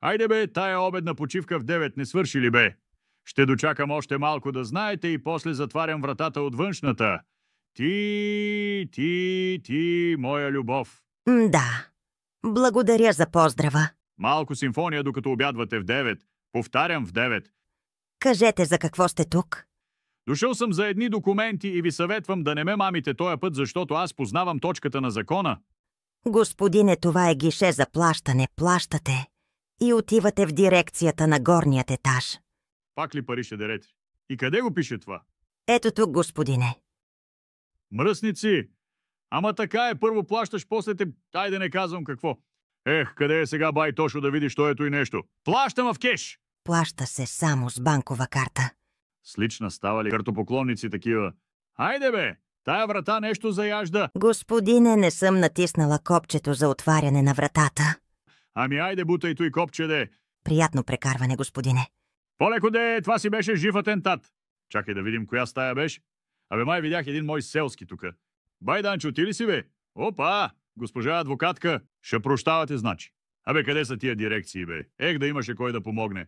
Айде бе, тая обедна почивка в 9 не свърши ли бе? Ще дочакам още малко да знаете и после затварям вратата от външната. Ти, моя любов. Да. Благодаря за поздрава. Малко симфония, докато обядвате в 9. Повтарям в 9. Кажете за какво сте тук. Дошъл съм за едни документи и ви съветвам да не ме мамите този път, защото аз познавам точката на закона. Господине, това е гише за плащане. Плащате и отивате в дирекцията на горният етаж. Пак ли пари ще дерете? И къде го пише това? Ето тук, господине. Мръсници! Ама така е, първо плащаш, после те... Айде не казвам какво. Ех, къде е сега бай Тошо да видиш, то ето и нещо. Плащам в кеш! Плаща се само с банкова карта. С лична става ли картопоклонници такива? Айде бе! Тая врата нещо заяжда. Господине, не съм натиснала копчето за отваряне на вратата. Ами айде бутай той копче де. Приятно прекарване, господине. По-леко де, това си беше жив атентат. Чакай да видим коя стая беше. Абе май видях един мой селски тука. Бай Данчо, ти ли си бе? Опа! Госпожа адвокатка, ще прощавате значи. Абе къде са тия дирекции бе? Ех да имаше кой да помогне.